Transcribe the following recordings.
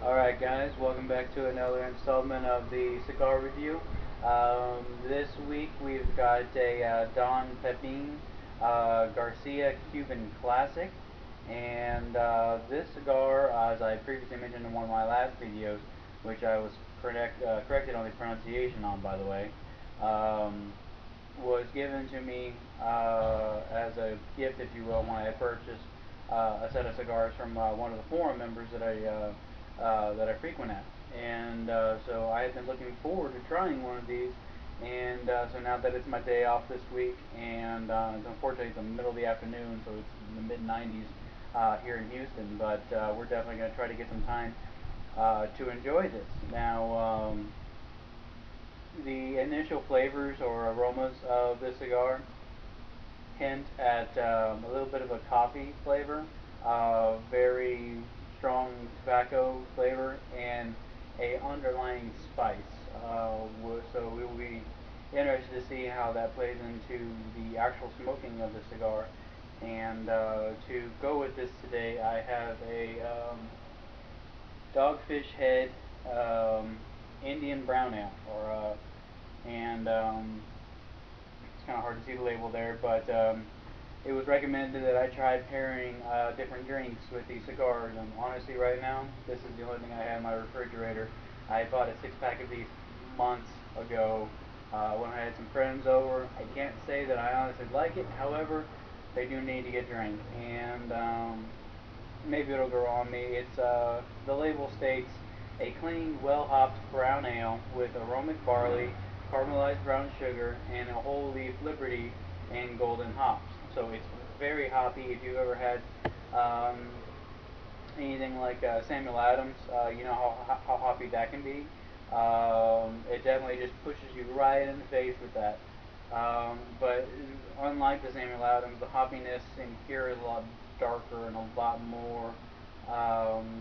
Alright guys, welcome back to another installment of the cigar review. This week we've got a Don Pepin Garcia Cuban Classic, and this cigar, as I previously mentioned in one of my last videos, which I was corrected on the pronunciation on, by the way, was given to me as a gift, if you will, when I purchased a set of cigars from one of the forum members that I frequent at. And so I had been looking forward to trying one of these, and so now that it's my day off this week, and unfortunately it's the middle of the afternoon, so it's in the mid-90s here in Houston, but we're definitely going to try to get some time to enjoy this. Now, the initial flavors or aromas of this cigar hint at a little bit of a coffee flavor, very strong tobacco flavor, and a underlying spice. So we will be interested to see how that plays into the actual smoking of the cigar. And to go with this today, I have a Dogfish Head Indian Brown Ale, and it's kind of hard to see the label there, but it was recommended that I try pairing different drinks with these cigars, and honestly right now, this is the only thing I have in my refrigerator. I bought a 6-pack of these months ago when I had some friends over. I can't say that I honestly like it, however, they do need to get drank, and maybe it'll grow on me. It's the label states a clean, well-hopped brown ale with aromatic barley, caramelized brown sugar, and a whole leaf Liberty and golden hops. So it's very hoppy. If you've ever had anything like Samuel Adams, you know how hoppy that can be. It definitely just pushes you right in the face with that. But unlike the Samuel Adams, the hoppiness in here is a lot darker and a lot more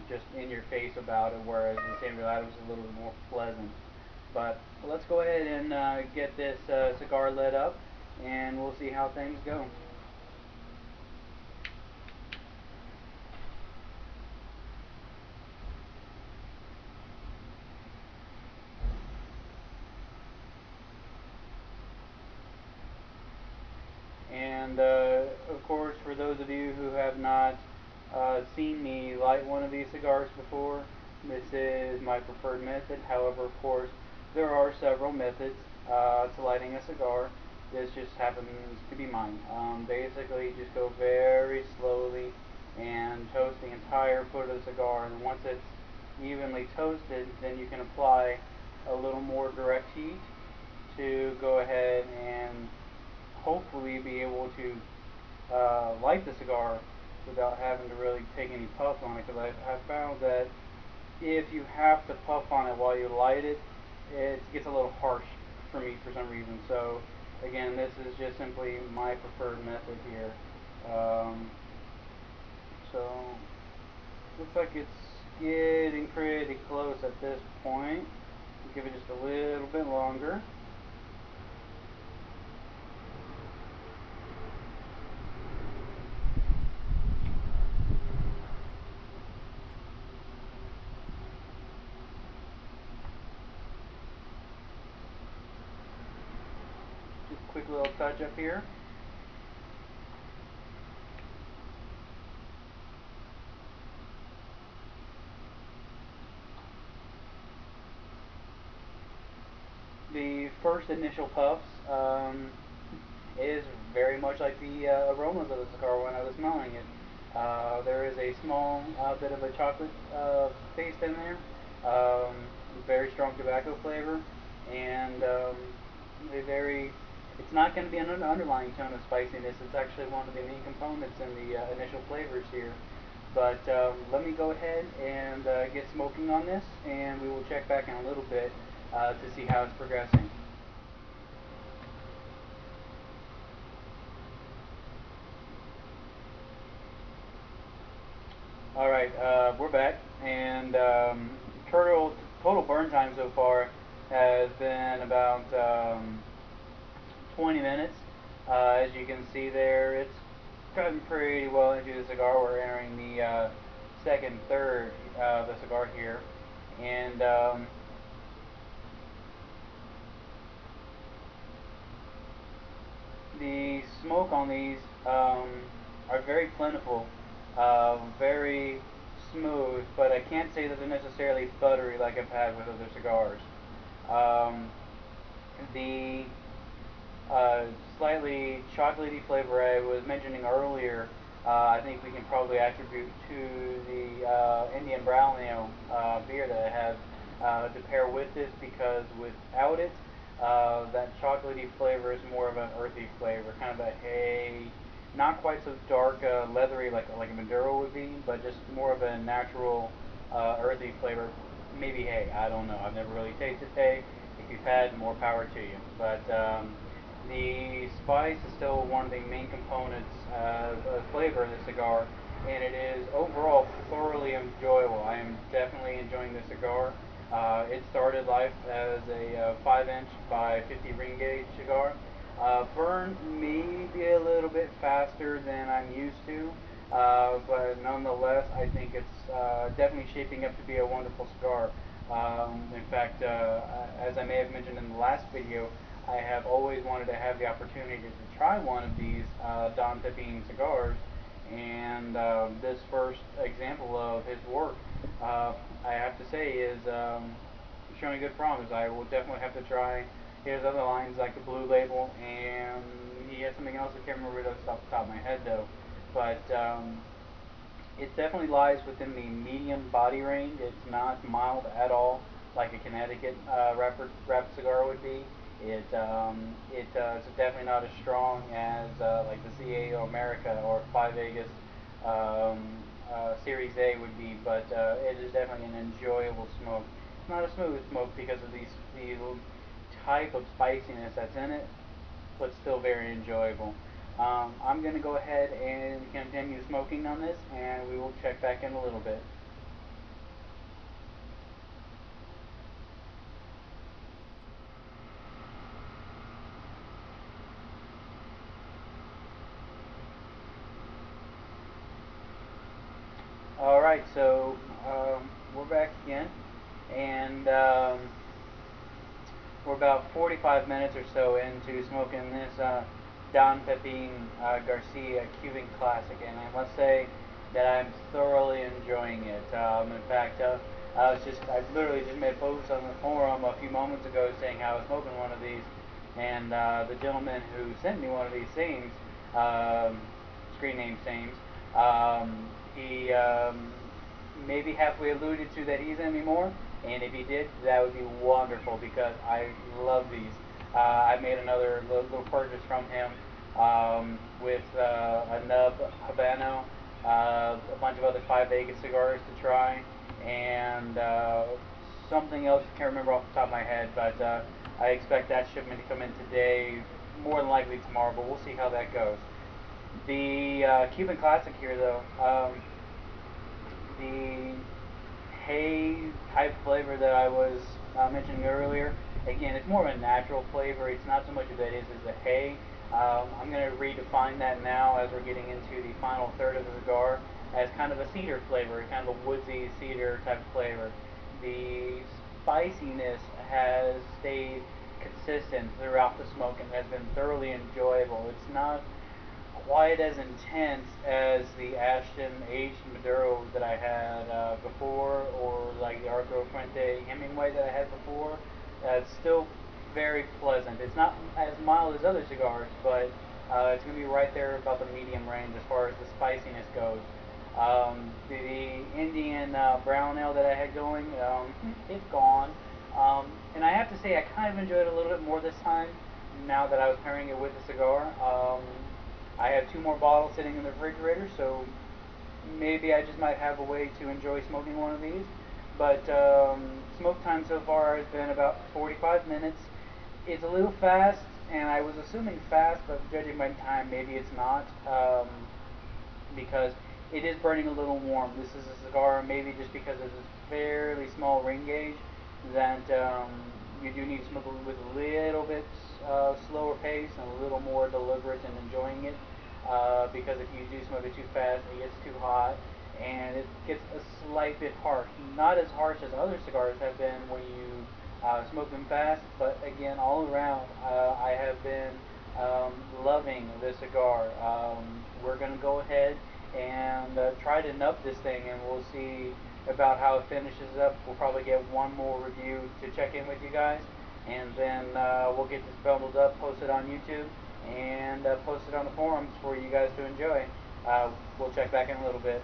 just in your face about it, whereas the Samuel Adams is a little bit more pleasant. But let's go ahead and get this cigar lit up, and we'll see how things go. And of course, for those of you who have not seen me light one of these cigars before, this is my preferred method. However, of course, there are several methods to lighting a cigar. This just happens to be mine. Basically, just go very slowly and toast the entire foot of the cigar, and once it's evenly toasted, then you can apply a little more direct heat to go ahead and hopefully be able to light the cigar without having to really take any puffs on it, because I've found that if you have to puff on it while you light it, it gets a little harsh for me for some reason. So again, this is just simply my preferred method here. So looks like it's getting pretty close at this point. Give it just a little bit longer. Just a quick little touch up here. The first initial puffs is very much like the aromas of the cigar when I was smelling it. There is a small bit of a chocolate taste in there, very strong tobacco flavor, and it's not going to be an underlying tone of spiciness. It's actually one of the main components in the initial flavors here. But let me go ahead and get smoking on this, and we will check back in a little bit to see how it's progressing. Alright, we're back, and total burn time so far has been about 20 minutes. As you can see there, it's cutting pretty well into the cigar. We're entering the second third the cigar here, and the smoke on these are very plentiful, very smooth, but I can't say that they're necessarily buttery like I've had with other cigars. Um, the uh, slightly chocolatey flavor I was mentioning earlier, I think we can probably attribute to the Indian Brown Ale beer that I have to pair with this, because without it, that chocolatey flavor is more of an earthy flavor, kind of a hay, not quite so dark, leathery like a Maduro would be, but just more of a natural earthy flavor. Maybe hay. I don't know. I've never really tasted hay. If you've had, more power to you. But the spice is still one of the main components of flavor of the cigar, and it is overall thoroughly enjoyable. I am definitely enjoying this cigar. It started life as a 5-inch by 50 ring gauge cigar. Burn maybe a little bit faster than I'm used to, but nonetheless, I think it's definitely shaping up to be a wonderful cigar. In fact, as I may have mentioned in the last video, I have always wanted to have the opportunity to try one of these Don Pepin cigars, and this first example of his work, I have to say, is showing good promise. I will definitely have to try his other lines, like the Blue Label, and he had something else I can't remember it off the top of my head though. But it definitely lies within the medium body range. It's not mild at all, like a Connecticut wrapped cigar would be. It's definitely not as strong as like the CA America or 5 Vegas Series A would be, but it is definitely an enjoyable smoke. It's not a smooth smoke because of the type of spiciness that's in it, but still very enjoyable. I'm going to go ahead and continue smoking on this, and we will check back in a little bit. Alright, so we're back again, and we're about 45 minutes or so into smoking this Don Pepin Garcia Cuban Classic, and I must say that I'm thoroughly enjoying it. In fact, I literally just made a post on the forum a few moments ago saying how I was smoking one of these, and the gentleman who sent me one of these things, screen name Sames, he maybe halfway alluded to that he's in me more, and if he did, that would be wonderful because I love these. I made another little purchase from him with a nub Habano, a bunch of other 5 Vegas cigars to try, and something else I can't remember off the top of my head, but I expect that shipment to come in today, more than likely tomorrow, but we'll see how that goes. The Cuban Classic here, though, the hay type flavor that I was mentioning earlier, again, it's more of a natural flavor. It's not so much of that is as a hay. I'm going to redefine that now as we're getting into the final third of the cigar as kind of a cedar flavor, kind of a woodsy cedar type flavor. The spiciness has stayed consistent throughout the smoke and has been thoroughly enjoyable. It's not quite as intense as the Ashton aged Maduro that I had before, or like the Arturo Fuente Hemingway that I had before. It's still very pleasant. It's not as mild as other cigars, but it's going to be right there about the medium range as far as the spiciness goes. The Indian brown ale that I had going, it's gone. And I have to say, I kind of enjoyed it a little bit more this time, now that I was pairing it with the cigar. I have 2 more bottles sitting in the refrigerator, so maybe I just might have a way to enjoy smoking one of these. But smoke time so far has been about 45 minutes. It's a little fast, and I was assuming fast, but judging by time, maybe it's not, because it is burning a little warm. This is a cigar, maybe just because it's a fairly small ring gauge, that you do need to smoke with a little bit slower pace and a little more deliberate in enjoying it, because if you do smoke it too fast, it gets too hot, and it gets a slight bit harsh. Not as harsh as other cigars have been when you smoke them fast, but again, all around, I have been loving this cigar. We're going to go ahead and try to nub this thing, and we'll see about how it finishes up. We'll probably get one more review to check in with you guys, and then we'll get this bundled up, post it on YouTube, and post it on the forums for you guys to enjoy. We'll check back in a little bit.